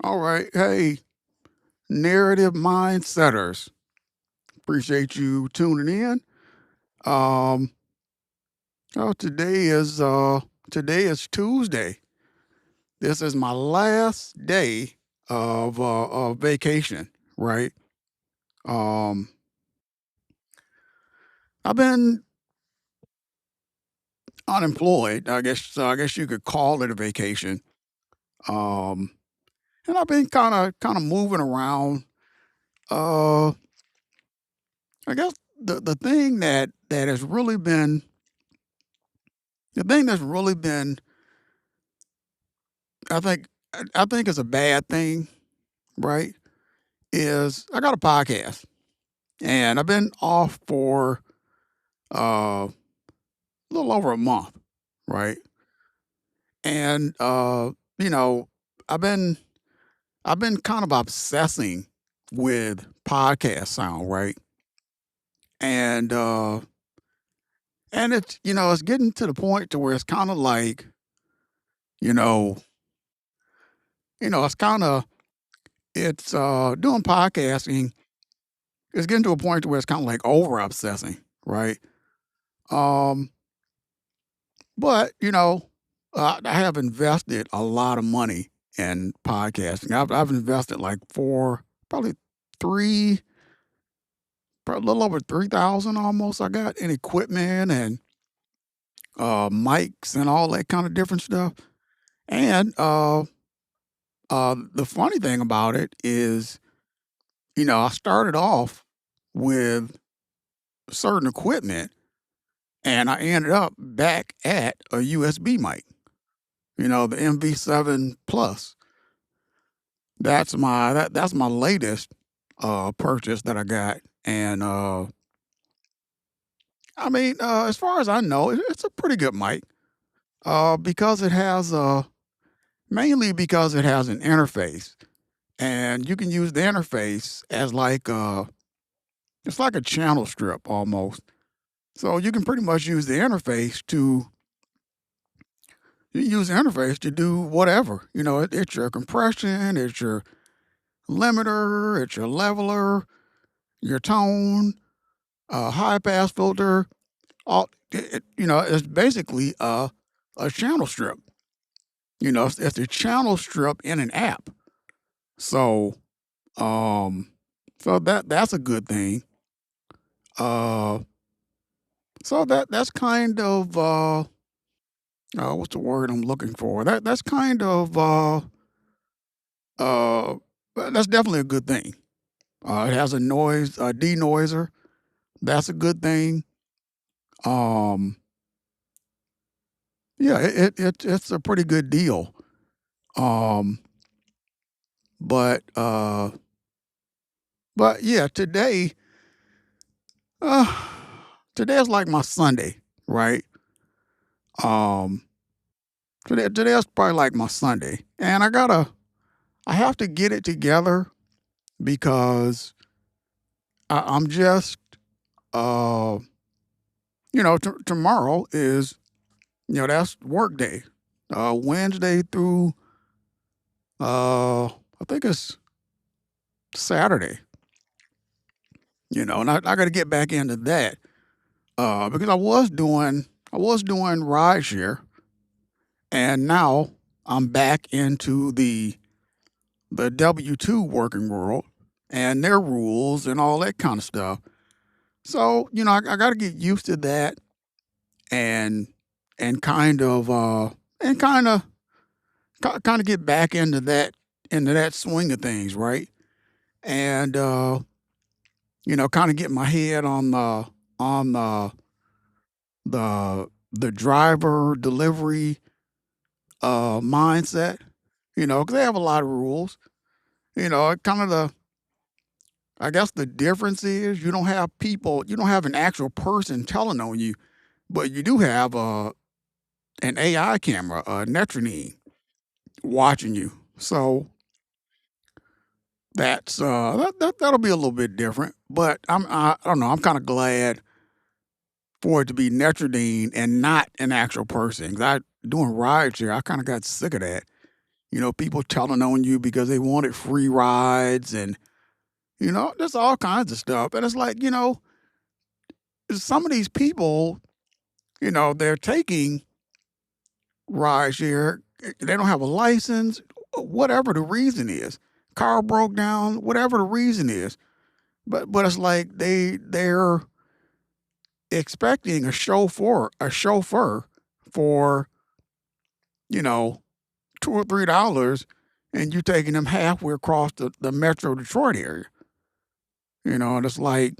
All right. Hey, narrative mindsetters. Appreciate you tuning in. Um, oh, today is Tuesday. This is my last day of vacation, right? Um, I've been unemployed, I guess, so I guess you could call it a vacation. Um, and I've been kind of moving around. Uh, I guess the thing that has really been the thing that's really been I think I think it's a bad thing, right? Is I got a podcast and I've been off for a little over a month, right? And you know, I've been I've been kind of obsessing with podcast sound, right? And it's it's getting to the point to where it's kind of like, you know, it's kind of it's doing podcasting. It's getting to a point to where it's kind of like over obsessing, right? Um, but I have invested a lot of money in podcasting. I've invested like probably three, probably a little over 3,000 almost. I got in equipment and mics and all that kind of different stuff. And the funny thing about it is, I started off with certain equipment, and I ended up back at a USB mic. The MV7 Plus. That's my latest purchase that I got, and I mean, as far as I know, it's a pretty good mic. Because it has mainly because it has an interface, and you can use the interface as like it's like a channel strip almost. So you can pretty much use the interface to do whatever. It's your compression, it's your limiter, it's your leveler, your tone, high pass filter. It's basically a channel strip. It's a channel strip in an app. So, um, that's a good thing. Uh, so that's kind of what's the word I'm looking for? That's kind of uh, that's definitely a good thing. It has a denoiser. That's a good thing. Um, yeah, it's a pretty good deal. Um, but yeah, uh, today is like my Sunday, right? Um, today is probably like my Sunday, and I have to get it together because I'm just uh, tomorrow is that's work day, Wednesday through I think it's Saturday, and I got to get back into that because I was doing rideshare, and now I'm back into the W-2 working world and their rules and all that kind of stuff. So I got to get used to that and and kind of and kind of get back into that swing of things, right? And kind of get my head on the driver delivery mindset. Because they have a lot of rules. Kind of I guess the difference is you don't have an actual person telling on you, but you do have an AI camera, a Netronine, watching you. So that'll be a little bit different. But I don't know. I'm kind of glad for it to be Netronine and not an actual person. 'Cause I doing rideshare, I kind of got sick of that. People telling on you because they wanted free rides and, there's all kinds of stuff. And it's like, some of these people, they're taking rideshare. They don't have a license, whatever the reason is. Car broke down, whatever the reason is. But it's like they're expecting a chauffeur for, you know, $2 or $3, and you taking them halfway across the Metro Detroit area. And it's like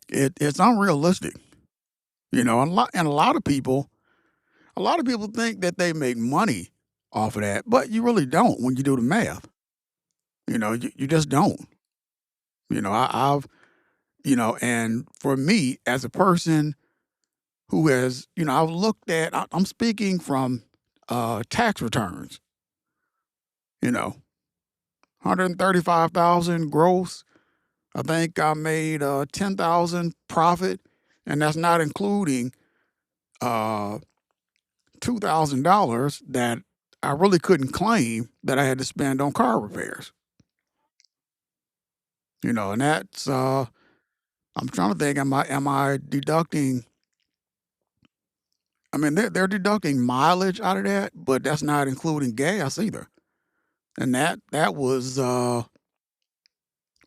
it's unrealistic. And a lot of people think that they make money off of that, but you really don't when you do the math. You just don't. I've and for me as a person who has, I've looked at. I'm speaking from tax returns. 135,000 gross. I think I made 10,000 profit, and that's not including uh $2,000 that I really couldn't claim that I had to spend on car repairs. And that's I'm trying to think, am I deducting. I mean, they're deducting mileage out of that, but that's not including gas either. And that was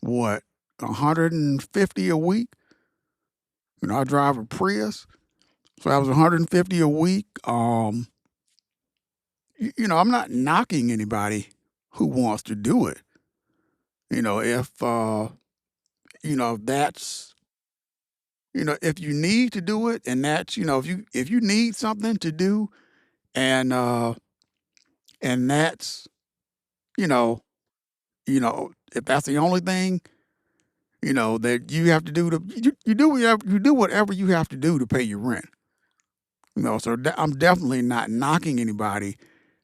what, 150 a week. I drive a Prius, so that was 150 a week. I'm not knocking anybody who wants to do it. If if that's if you need to do it, and that's if you need something to do, and that's you know if that's the only thing that you have to do to you do whatever you have to do to pay your rent. So I'm definitely not knocking anybody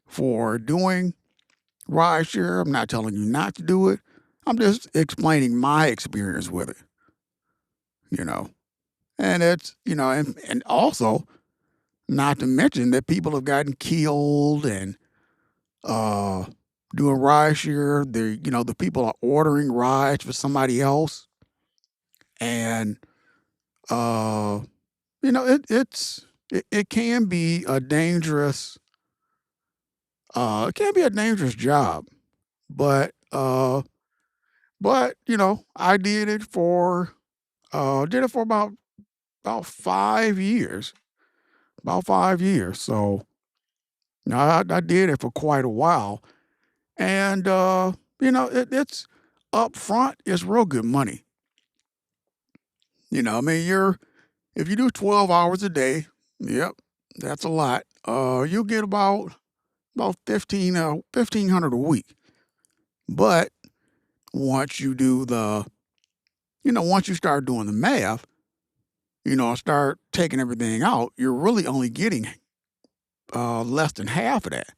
for doing rideshare. I'm not telling you not to do it. I'm just explaining my experience with it. You know, and it's and also not to mention that people have gotten killed and uh doing rideshare. The people are ordering rides for somebody else, and uh it can be a dangerous job, but I did it for about 5 years. About 5 years. So I did it for quite a while. And it's up front, it's real good money. I mean, if you do 12 hours a day, yep, that's a lot. You'll get about 1,500 a week. But once you do once you start doing the math, start taking everything out, you're really only getting less than half of that.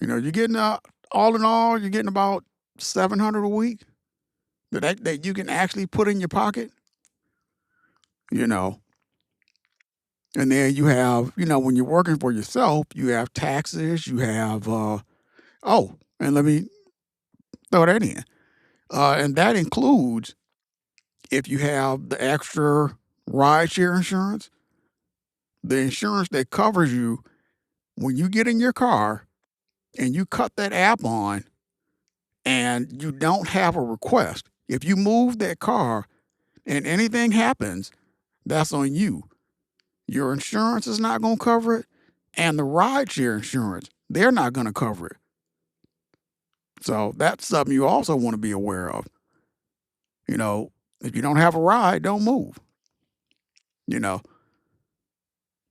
You're getting all in all, you're getting about 700 a week that you can actually put in your pocket. You know, and then you have when you're working for yourself, you have taxes, you have and let me throw that in, and that includes if you have the extra rideshare insurance, the insurance that covers you when you get in your car and you cut that app on and you don't have a request. If you move that car and anything happens, that's on you. Your insurance is not going to cover it, and the rideshare insurance, they're not going to cover it. So that's something you also want to be aware of. You know, if you don't have a ride, don't move. You know,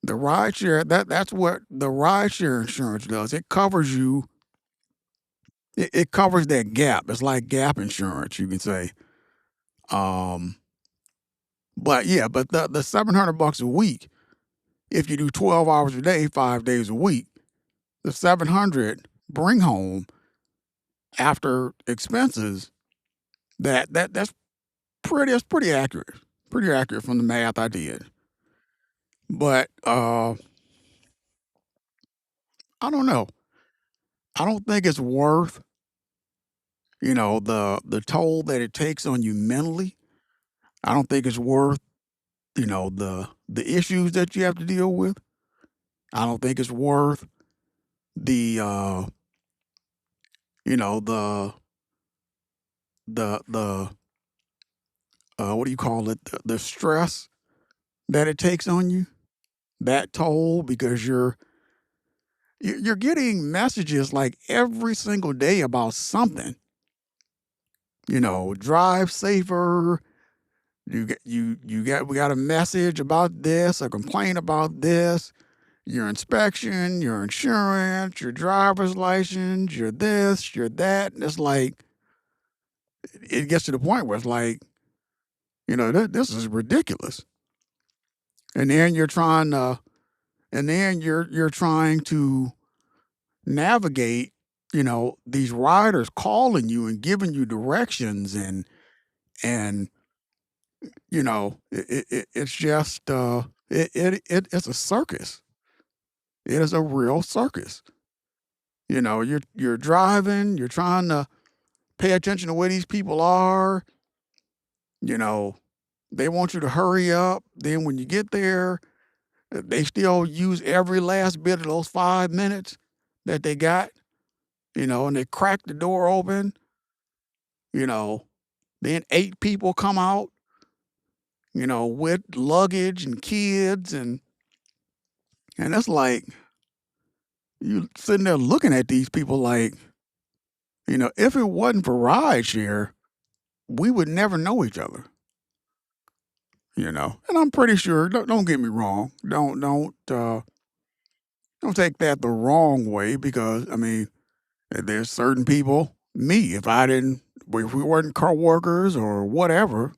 the rideshare that's what the rideshare insurance does. It covers you. It covers that gap. It's like gap insurance, you can say. Um, but yeah, but the $700 a week, if you do 12 hours a day, 5 days a week, the 700 bring home after expenses. That's pretty accurate. Pretty accurate from the math I did. But I don't know. I don't think it's worth, the toll that it takes on you mentally. I don't think it's worth, the issues that you have to deal with. I don't think it's worth the you know, the what do you call it? The stress that it takes on you, that toll, because you're getting messages like every single day about something. Drive safer. We got a message about this, a complaint about this, your inspection, your insurance, your driver's license, your this, your that. And it's like it gets to the point where it's like, this is ridiculous. And then you're trying to navigate, these riders calling you and giving you directions, and it's just it's a circus. It is a real circus. You're driving, you're trying to pay attention to where these people are. You know, they want you to hurry up. Then when you get there, they still use every last bit of those 5 minutes that they got, and they crack the door open, you know, then 8 people come out, with luggage and kids, and it's like you sitting there looking at these people like, if it wasn't for rideshare, we would never know each other. And I'm pretty sure. Don't get me wrong. Don't take that the wrong way, because I mean, there's certain people. Me, if we weren't coworkers or whatever,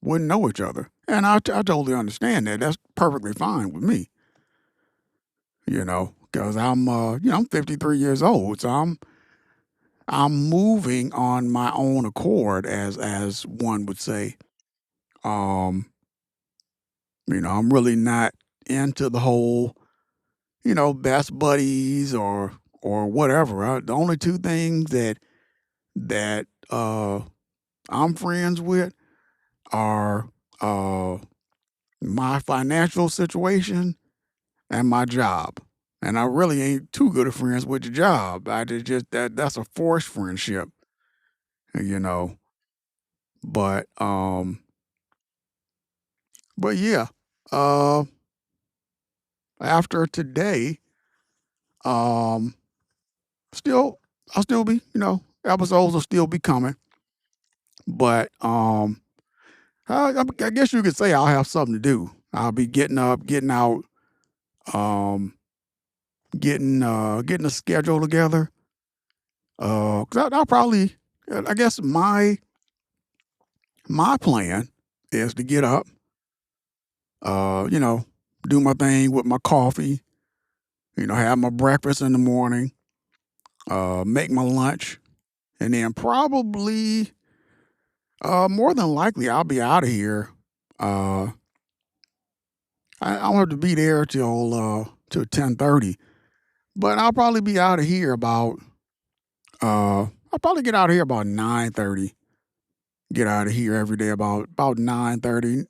wouldn't know each other, and I totally understand that. That's perfectly fine with me. Because I'm 53 years old, so I'm moving on my own accord, as one would say. Um, I'm really not into the whole, best buddies or whatever. The only two things that I'm friends with are my financial situation and my job. And I really ain't too good of friends with the job. I just that's a forced friendship, you know. But yeah, uh, after today, um, still I'll still be, episodes will still be coming. But I guess you could say I'll have something to do. I'll be getting up, getting out, um, getting a schedule together. 'Cause I'll probably, I guess my plan is to get up, uh, you know, do my thing with my coffee, have my breakfast in the morning, make my lunch, and then probably, more than likely, I'll be out of here. Uh, I don't have to be there till 10:30, but I'll probably be out of here about. I'll probably get out of here about 9:30. Get out of here every day about 9:30.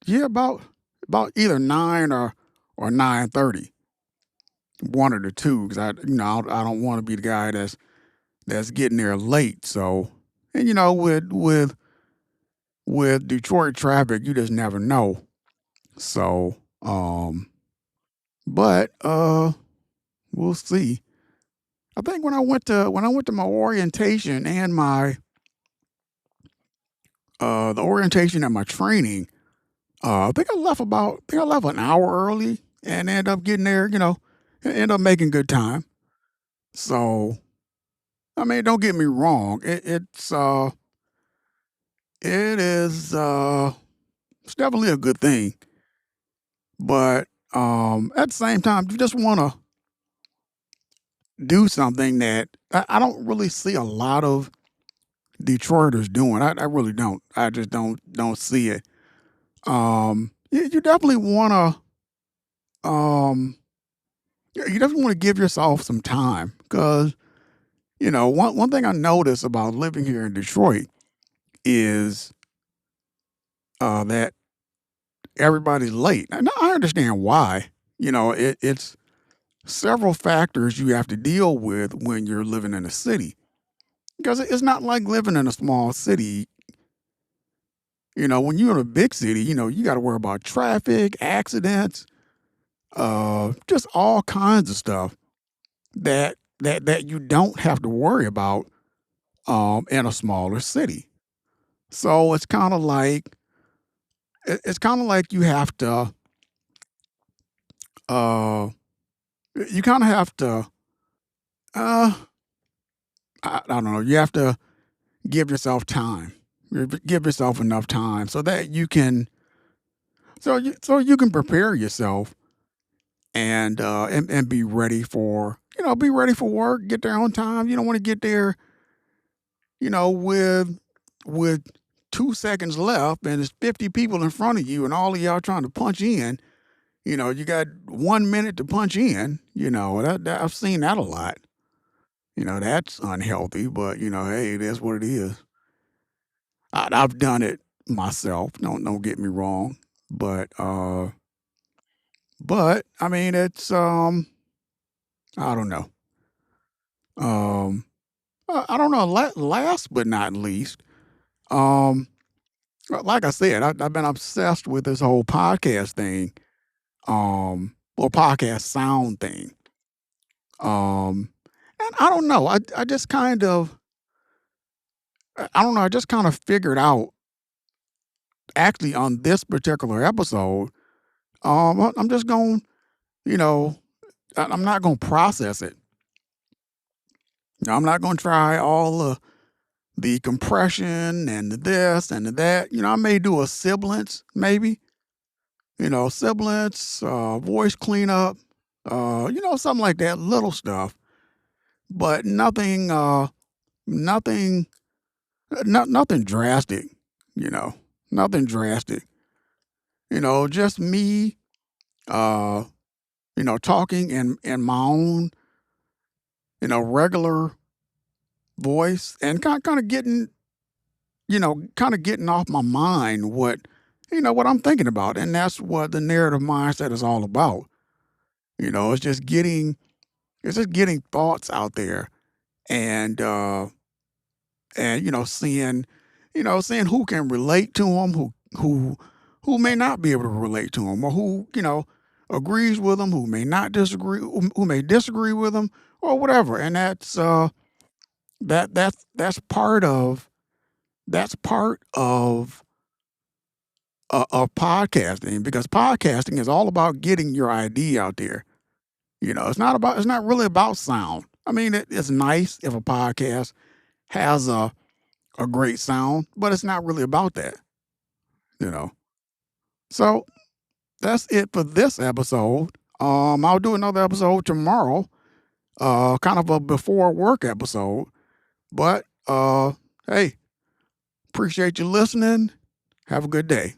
Yeah, about either 9 or 9:30. One of the two, because I don't want to be the guy that's getting there late. So, and with Detroit traffic, you just never know. So, but we'll see. I think when I went to my orientation and my the orientation and my training, I think I left an hour early and ended up getting there. Ended up making good time. So, I mean, don't get me wrong. It's definitely a good thing. But at the same time, you just want to do something that I don't really see a lot of Detroiters doing. I really don't. I just don't see it. You definitely want to You definitely want to give yourself some time because, one thing I notice about living here in Detroit is that everybody's late. And I understand why. It's several factors you have to deal with when you're living in a city because it's not like living in a small city. When you're in a big city, you got to worry about traffic, accidents, just all kinds of stuff that you don't have to worry about in a smaller city. So it's kind of like uh you kind of have to uh I don't know, you have to give yourself time. Give yourself enough time so that you can prepare yourself and be ready for be ready for work, get there on time. You don't want to get there, with 2 seconds left and there's 50 people in front of you and all of y'all trying to punch in. You got 1 minute to punch in. That I've seen that a lot. That's unhealthy, but hey, it is what it is. I've done it myself. Don't get me wrong, but I mean it's I don't know. Um, I don't know. Last but not least, um, like I said, I've been obsessed with this whole podcast thing, or podcast sound thing. And I don't know. I just kind of I don't know. I just kind of figured out actually on this particular episode. I'm just going. You know, I'm not going to process it. I'm not going to try all the compression and the this and the that. I may do a sibilance, maybe. Sibilance, voice cleanup, something like that, little stuff, but nothing, nothing drastic. You know, nothing drastic. Just me, uh, talking in my own, regular voice and kind of getting, kind of getting off my mind what I'm thinking about, and that's what the narrative mindset is all about. It's just getting thoughts out there and seeing seeing who can relate to them, who may not be able to relate to them, or who agrees with them, who may not disagree, who may disagree with them, or whatever. And that's part of podcasting, because podcasting is all about getting your idea out there. It's not really about sound. I mean, it's nice if a podcast has a great sound, but it's not really about that, you know. So that's it for this episode. I'll do another episode tomorrow, kind of a before work episode. But hey, appreciate you listening. Have a good day.